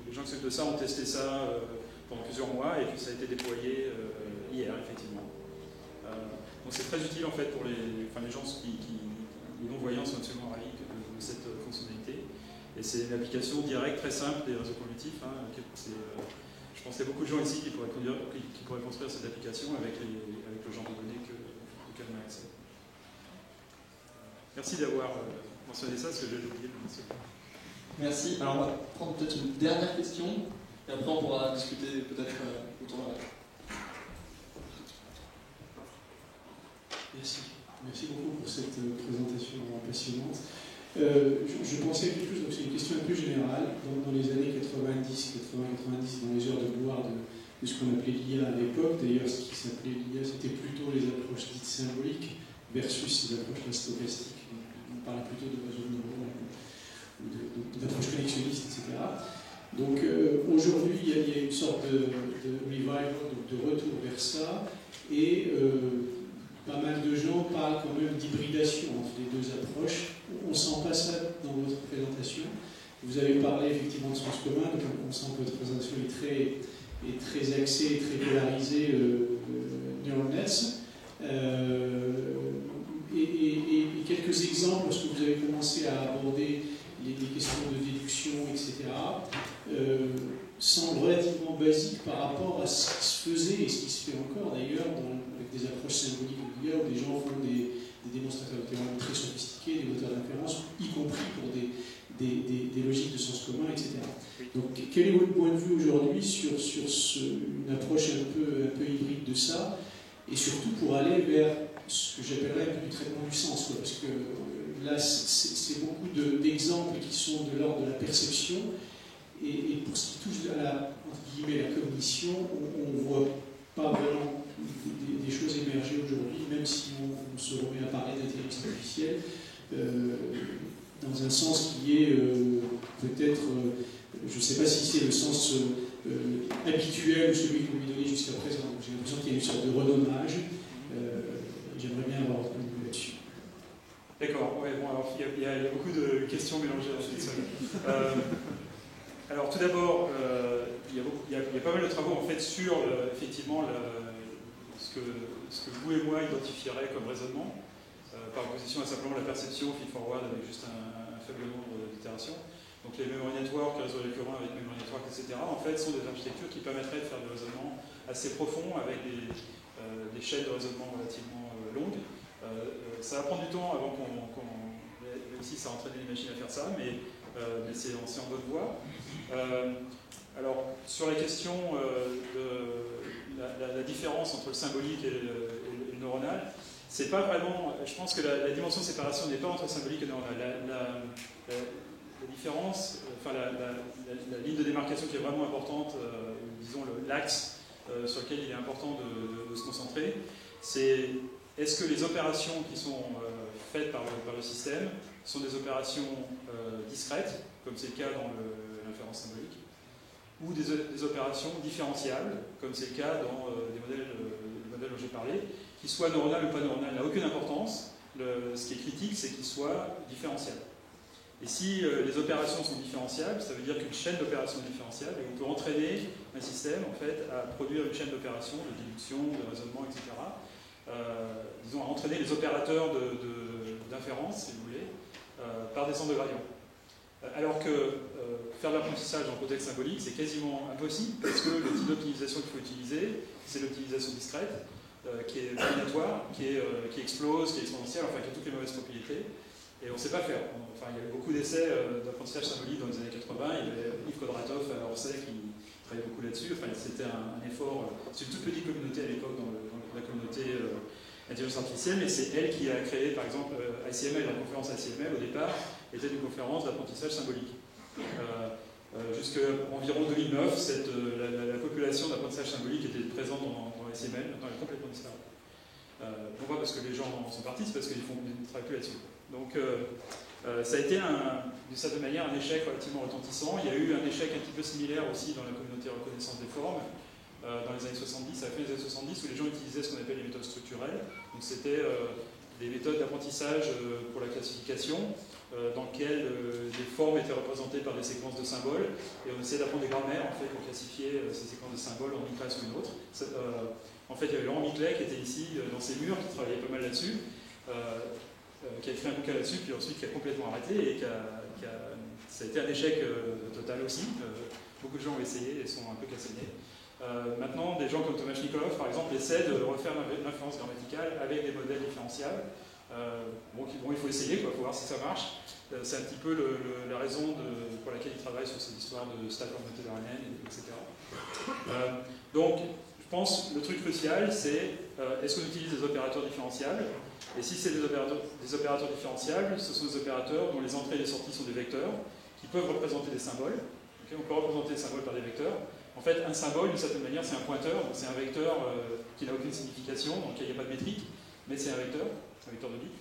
les gens qui s'occupent de ça ont testé ça pendant plusieurs mois et puis ça a été déployé hier, effectivement. Donc c'est très utile en fait pour les gens les non-voyants sont absolument ravis de cette fonctionnalité. Et c'est une application directe, très simple des réseaux cognitifs. Je pense qu'il y a beaucoup de gens ici qui pourraient construire cette application avec le genre de données auquel on a accès. Merci d'avoir mentionné ça, parce que j'ai oublié de le mentionner. Merci. Alors on va prendre peut-être une dernière question, et après on pourra discuter peut-être autour de la table. Merci. Merci beaucoup pour cette présentation passionnante. Je pensais quelque chose, donc c'est une question un peu générale. Dans les années 90, dans les heures de gloire de ce qu'on appelait l'IA à l'époque, d'ailleurs ce qui s'appelait l'IA, c'était plutôt les approches dites symboliques versus les approches stochastiques. On parlait plutôt de réseaux de neurones ou d'approches connexionnistes, etc. Donc aujourd'hui, il y a une sorte de revival, donc de retour vers ça, et pas mal de gens parlent quand même d'hybridation entre les deux approches. On sent pas ça dans votre présentation. Vous avez parlé effectivement de sens commun, donc on sent que votre présentation est très axée, très polarisée neural nets. Et quelques exemples, lorsque vous avez commencé à aborder les questions de déduction, etc., semblent relativement basiques par rapport à ce qui se faisait et ce qui se fait encore d'ailleurs avec des approches symboliques de l'IA où des gens font des démonstrateurs de théorème très sophistiqués, des moteurs d'inférence, y compris pour des logiques de sens commun, etc. Donc quel est votre point de vue aujourd'hui sur une approche un peu hybride de ça, et surtout pour aller vers ce que j'appellerais un peu du traitement du sens, parce que là c'est beaucoup d'exemples qui sont de l'ordre de la perception, et pour ce qui touche à la cognition, on ne voit pas vraiment des choses émerger aujourd'hui, même si on se remet à parler d'intelligence artificielle, dans un sens qui est peut-être, je ne sais pas si c'est le sens habituel ou celui que vous lui donnez jusqu'à présent. J'ai l'impression qu'il y a une sorte de renommage. J'aimerais bien avoir votre point de vue là-dessus. D'accord, ouais, bon, alors il y a beaucoup de questions mélangées ensuite. Alors tout d'abord, il y a pas mal de travaux en fait sur effectivement ce que vous et moi identifieraient comme raisonnement, par opposition à simplement la perception feed-forward avec juste un faible nombre d'itérations. Donc les memory networks, les réseaux récurrents avec memory networks, etc., en fait, sont des architectures qui permettraient de faire des raisonnements assez profonds avec des chaînes de raisonnement relativement longues. Ça va prendre du temps avant même si ça a entraîné les machines à faire ça, mais c'est en bonne voie. Alors, sur la question de la différence entre le symbolique et le neuronal, c'est pas vraiment. Je pense que la dimension de séparation n'est pas entre symbolique et neuronal. La différence, enfin la ligne de démarcation qui est vraiment importante, disons l'axe sur lequel il est important de se concentrer, c'est est-ce que les opérations qui sont faites par le système sont des opérations discrètes, comme c'est le cas dans l'inférence symbolique, ou des opérations différenciables, comme c'est le cas dans des modèles dont j'ai parlé, qui soient neuronales ou pas neuronales, n'a aucune importance. Ce qui est critique, c'est qu'ils soient différenciables. Et si les opérations sont différenciables, ça veut dire qu'une chaîne d'opérations est différenciable, et on peut entraîner un système en fait, à produire une chaîne d'opérations, de déduction, de raisonnement, etc. Disons, à entraîner les opérateurs d'inférence, si vous voulez, par descente de gradient. Alors que faire de l'apprentissage en contexte symbolique, c'est quasiment impossible, parce que le type d'optimisation qu'il faut utiliser, c'est l'optimisation discrète, qui est combinatoire, qui explose, qui est exponentielle, enfin qui a toutes les mauvaises propriétés, et on ne sait pas faire. Enfin, il y a eu beaucoup d'essais d'apprentissage symbolique dans les années 80, il y avait Yves Kodratov à Orsay qui travaillait beaucoup là-dessus, enfin, c'était un effort, c'est une toute petite communauté à l'époque dans la communauté intelligence artificielle, mais c'est elle qui a créé, par exemple, ICML, la conférence ICML au départ, était une conférence d'apprentissage symbolique. Jusqu'à environ 2009, la population d'apprentissage symbolique était présente dans ICML, maintenant elle est complètement disparue. Pourquoi? Parce que les gens sont partis, c'est parce qu'ils ne travaillent plus là-dessus. Donc ça a été d'une certaine manière un échec relativement retentissant. Il y a eu un échec un petit peu similaire aussi dans la communauté reconnaissance des formes, dans les années 70, à la fin des années 70, où les gens utilisaient ce qu'on appelle les méthodes structurelles. Donc c'était des méthodes d'apprentissage pour la classification, dans lequel les formes étaient représentées par des séquences de symboles, et on essayait d'apprendre des grammaires en fait, pour classifier ces séquences de symboles en une classe ou une autre. En fait, il y avait Laurent Miclet qui était ici dans ses murs, qui travaillait pas mal là-dessus, qui a écrit un bouquin là-dessus, puis ensuite qui a complètement arrêté, et ça a été un échec total aussi. Beaucoup de gens ont essayé et sont un peu cassés. Maintenant, des gens comme Thomas Nikolov, par exemple, essaient de refaire l'inférence grammaticale avec des modèles différentiables. Il faut essayer, il faut voir si ça marche. C'est un petit peu la raison pour laquelle il travaille sur cette histoire de Stafford Methodarian, etc. Donc, je pense que le truc crucial, c'est est-ce qu'on utilise des opérateurs différentiables? Et si c'est des opérateurs différentiables, ce sont des opérateurs dont les entrées et les sorties sont des vecteurs, qui peuvent représenter des symboles. Okay, on peut représenter des symboles par des vecteurs. En fait, un symbole, d'une certaine manière, c'est un pointeur, donc c'est un vecteur qui n'a aucune signification, donc il n'y a pas de métrique, mais c'est un vecteur de bits.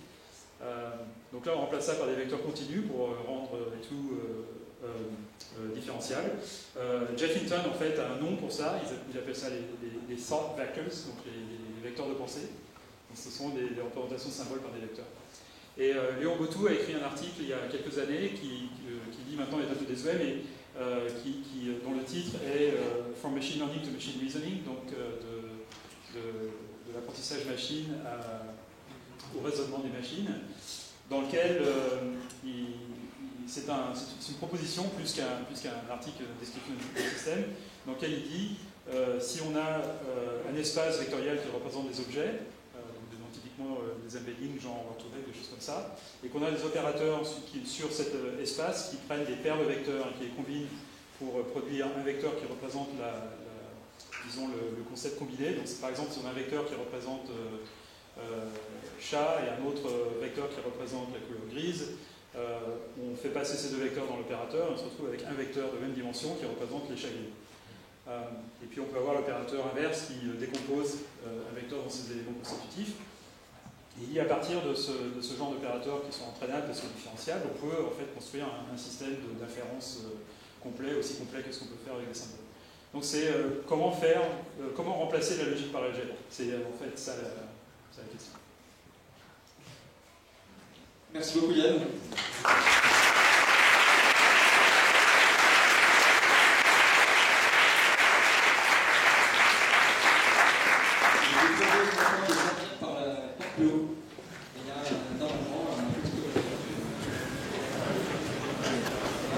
Donc là, on remplace ça par des vecteurs continus pour rendre tout différentiable. Jeff Hinton, en fait, a un nom pour ça, il appelle ça les thought vectors, donc les vecteurs de pensée. Donc, ce sont des représentations de symboles par des vecteurs. Et Léon Bottou a écrit un article il y a quelques années qui dit maintenant il est un peu désuet, mais dont le titre est From Machine Learning to Machine Reasoning, donc de l'apprentissage machine au raisonnement des machines, dans lequel c'est une proposition plus qu'un article de description du système, dans lequel il dit si on a un espace vectoriel qui représente des objets, donc typiquement des embeddings, genre orthographe, des choses comme ça, et qu'on a des opérateurs sur cet espace qui prennent des paires de vecteurs et qui les combinent pour produire un vecteur qui représente disons le concept combiné. Donc par exemple, si on a un vecteur qui représente chat et un autre vecteur qui représente la couleur grise, on fait passer ces deux vecteurs dans l'opérateur et on se retrouve avec un vecteur de même dimension qui représente les chats gris. Et puis on peut avoir l'opérateur inverse qui décompose un vecteur dans ses éléments constitutifs. Et à partir de ce genre d'opérateurs qui sont entraînables et qui sont différenciables, on peut en fait construire un système d'inférence complet, aussi complet que ce qu'on peut faire avec des symboles. Donc c'est comment remplacer la logique par l'algèbre. C'est en fait ça la question. Merci beaucoup Yann.